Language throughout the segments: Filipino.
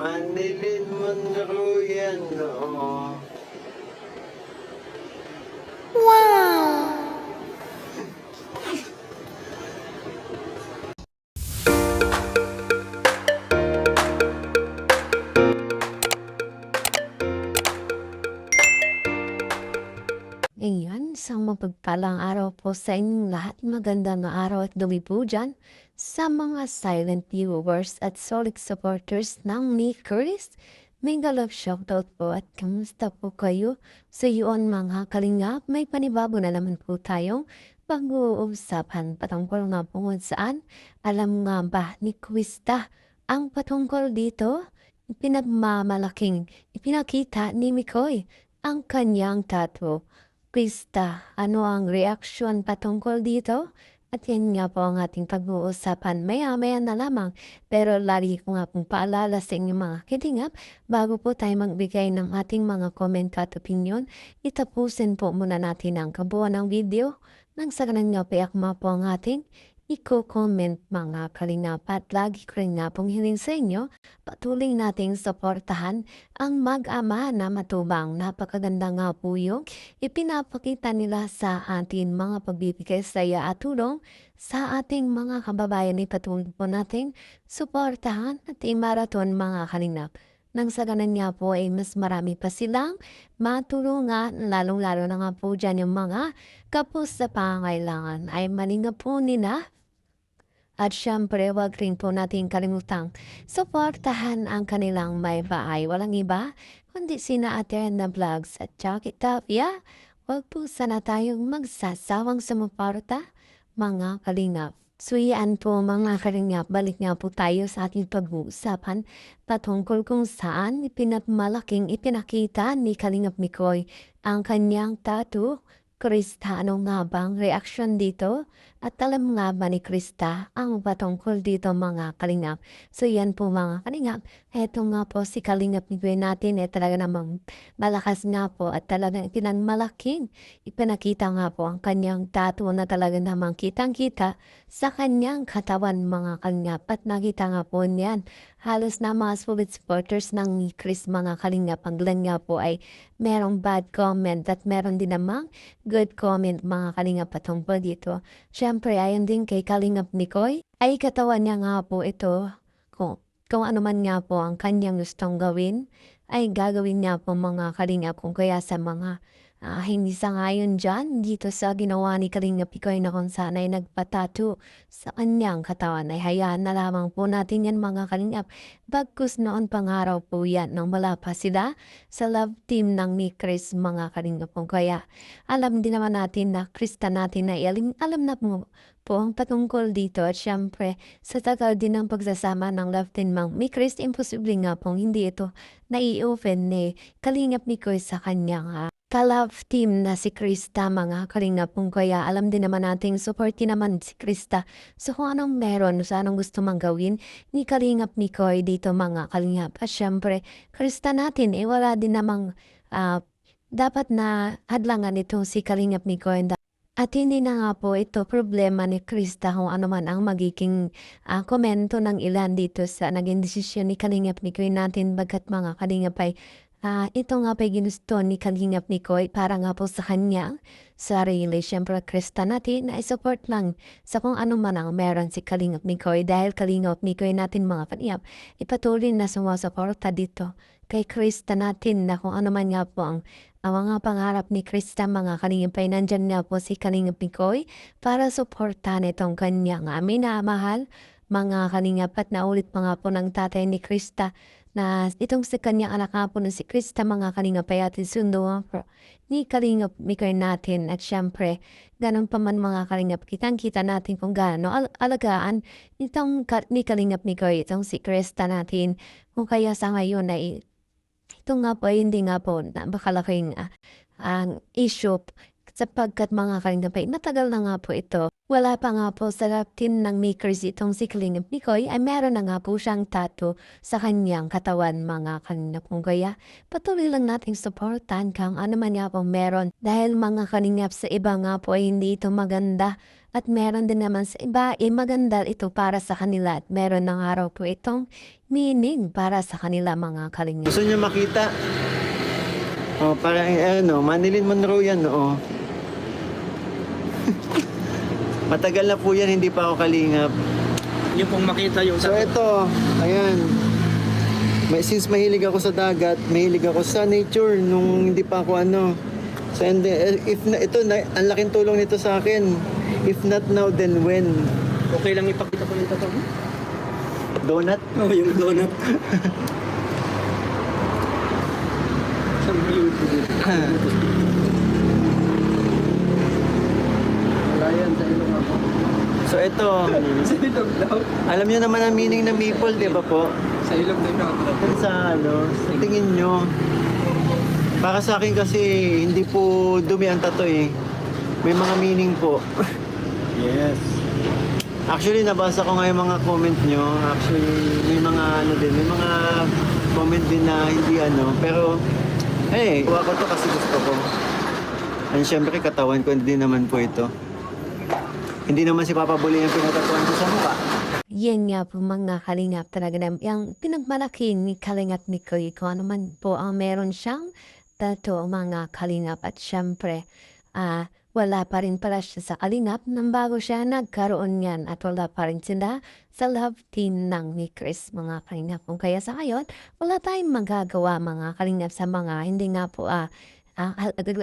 Manilin Monroe yan, oo. Ayan, isang mapagpalang araw po sa inyong lahat. Magandang araw at gabi po dyan sa mga silent viewers at solid supporters ng ni Chris. Mega love shoutout po at kamusta po kayo? Sa iyon mga kalingap, may panibago na naman po tayong pag-uusapan patungkol nga po kung saan. Alam nga ba ni Krista ang patungkol dito? Ipinakita ni Mikoy ang kanyang tattoo. Krista, ano ang reaksyon patungkol dito? At yan nga po ang ating pag-uusapan maya-maya na lamang. Pero lagi ko nga pong paalala sa inyong mga kitingap, bago po tayo magbigay ng ating mga comment at opinion, itapusin po muna natin ang kabuuan ng video nang sa ganun nga payak po ang ating i-comment mga kalingap. At lagi ko rin nga pong hiling sa inyo, patuloy nating suportahan ang mag-ama na matubang. Napakaganda nga po yung ipinapakita nila sa atin mga pagbibigay saya at tulong sa ating mga kababayan. Ipatuloy po nating suportahan at marathon mga kalingap. Nang sa ganun nga po ay mas marami pa silang matulungan, lalong-lalo na nga po dyan yung mga kapos sa pangailangan ay malinga po nila. At syempre, wag rin po natin kalimutang suportahan ang kanilang may bahay. Walang iba, kundi sina Aterna Vlogs at Jackie Tapia. Wag po sana tayong magsasawang sumuporta, mga kalingap. So yan po mga kalingap, balik nga po tayo sa ating pag-uusapan patungkol kung saan ipinakita ni Kalingap Mikoy ang kanyang tattoo. Krista, ano nga bang reaksyon dito? At alam nga ba ni Krista ang patungkol dito mga kalingap? So yan po mga kalingap. Eto nga po si Kalingap Mikoy natin talaga namang malakas nga po at talagang pinanmalaking ipinakita nga po ang kanyang tattoo na talaga namang kitang-kita sa kanyang katawan mga kalingap. At nakita nga po niyan halos na mga solid supporters ng ni Chris mga kalingap. Ang lang nga po ay merong bad comment at meron din namang good comment mga kalingap patungkol dito. Siyempre, ayon din kay Kalingap Mikoy, ay katawan niya nga po ito. Kung ano man nga po ang kanyang gustong gawin, ay gagawin niya po mga kalingap. Kung kaya sa mga hindi sangayon dyan, dito sa ginawa ni Kalingap Mikoy na kung saan ay nagpatato sa kanyang katawan, ay hayaan na lamang po natin yan mga kalingap. Bagkus noon pangaraw po yan nang wala pa sila sa love team ng ni Chris mga kalingap. Kung kaya alam din naman natin na Krista natin na alam na po ang patungkol dito. At syempre, sa tagal din ng pagsasama ng love team ng ni Chris, imposible nga pong hindi ito nai-open ni Kalingap Mikoy sa kanyang ka-love team na si Krista mga kalingap. Kung kaya alam din naman nating supporti naman si Krista. So kung anong meron, sa anong gusto mang gawin ni Kalingap Mikoy dito mga kalingap. At syempre, Krista natin, wala din namang dapat na hadlangan ito si Kalingap Mikoy. At hindi na nga po ito problema ni Krista kung ano man ang magiging komento ng ilan dito sa naging desisyon ni Kalingap Mikoy natin. Bagkat mga kalingap ay ito nga pa'y ginusto ni Kalingap Mikoy para nga po sa kanya sarili. Siyempre, Krista natin na support lang sa kung ano man ang meron si Kalingap Mikoy. Dahil Kalingap Mikoy natin mga kalingap, ipatuloy na sumusuporta dito kay Krista natin na kung ano man nga po ang mga pangarap ni Krista mga kalingap ay nandyan nga po si Kalingap Mikoy para suportahan itong kanyang minamahal mga kalingap. At naulit pa nga po ng tatay ni Krista na itong sa kanyang anak nga po na si Krista mga kalingap ay atin sundo ni Kalingap Mikoy natin. At syempre, ganun pa man mga kalingap, kitang-kita natin kung gaano alagaan itong ni Kalingap Mikoy, itong si Krista natin. Kung kaya sa ngayon ay ito nga po ay hindi nga po napakalaking issue sapagkat mga kalingap ay matagal na nga po ito. Wala pa nga po sa team ng makers itong si Kalingap Mikoy ay meron na nga po siyang tattoo sa kanyang katawan mga kalingap. Kung kaya patuloy lang nating supportan kang ano man nga po meron. Dahil mga kalingap sa iba nga po ay hindi ito maganda At meron din naman sa iba, maganda ito para sa kanila at meron ng araw po itong meaning para sa kanila mga kalingap. Gusto niyo makita? Oh, parang ano, Marilyn Monroe yan, oo. Matagal na po yan, hindi pa ako kalingap. Yung pong makita yung So ito, ayan. Since mahilig ako sa dagat, mahilig ako sa nature nung hindi pa ako ano. So and if na, ito, ang laking tulong nito sa akin. If not now, then when? okay lang ipakita ko nito to. Donut? Oh, yung donut. Saan ba yung wala yan sa ilong ako. So ito, Sa ilong daw. alam niyo naman ang meaning ng maple, di ba po? Sa ilong daw. Kung sa ano, sa tingin nyo, para sa akin kasi hindi po dumi ang tattoo eh. May mga meaning po. Yes. Actually, nabasa ko nga yung mga comment nyo. Actually, may mga ano din, may mga comment din na hindi ano. Pero, kuha ko to kasi gusto ko. And syempre, katawan ko hindi naman po ito. Hindi naman si Papa Bully ang pinatatuan ko sa mukha. Yan nga po mga kalingap talaga na yung pinagmalaki ni Kalingap Mikoy kung ano man po ang meron siyang tattoo mga kalingap at syempre wala pa rin pala siya sa kalingap nang bago siya nagkaroon yan at wala pa rin sila sa love team ng ni Chris mga kalingap. Kung kaya sa ngayon, wala tayong magagawa mga kalingap sa mga hindi nga po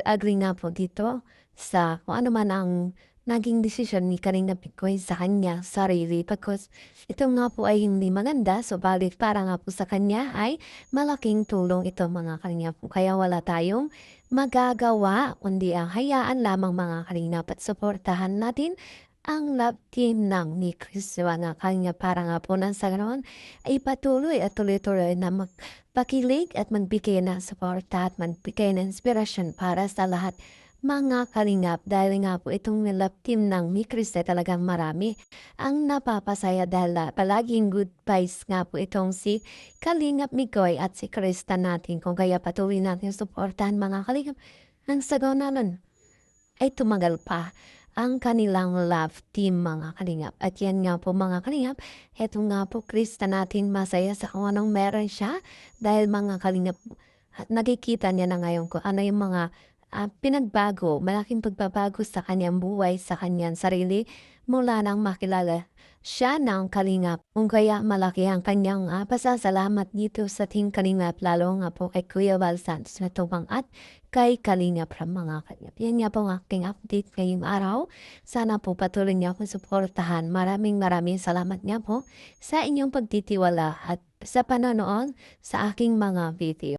agree nga po dito sa kung ano man ang naging desisyon ni Kalingap Mikoy sa kanya sarili because ito nga po ay hindi maganda so balik para nga po sa kanya ay malaking tulong ito mga kalingap. Kaya wala tayong magagawa kundi ang hayaan lamang mga kalingap at suportahan natin ang love team ng ni Chris mga kalingap para nga po nang sa ganoon ay patuloy at tuloy-tuloy na magpakilig at magbigay ng suporta at magbigay ng inspirasyon para sa lahat mga kalingap dahil nga po itong love team ng ni Chris ay talagang marami ang napapasaya dahil palaging good vibes nga po itong si Kalingap Mikoy at si Krista natin kung kaya patuloy natin suportahan mga kalingap ang sagaw na nun ay tumagal pa ang kanilang love team mga kalingap at yan nga po mga kalingap eto nga po Krista natin masaya sa kung anong meron siya dahil mga kalingap nakikita niya na ngayon kung ano yung mga pinagbago, malaking pagbabago sa kanyang buhay, sa kanyang sarili, mula nang makilala siya ng kalingap. Kung kaya malaki ang kanyang pasasalamat dito sa Team Kalingap, lalo nga po kay Kuya Val Santos na tubang at kay Kalingap Ram mga kalingap. Yan nga po ang aking update ngayong araw. Sana po patuloy niyo akong suportahan. Maraming salamat nga po sa inyong pagtitiwala at sa panonood sa aking mga video.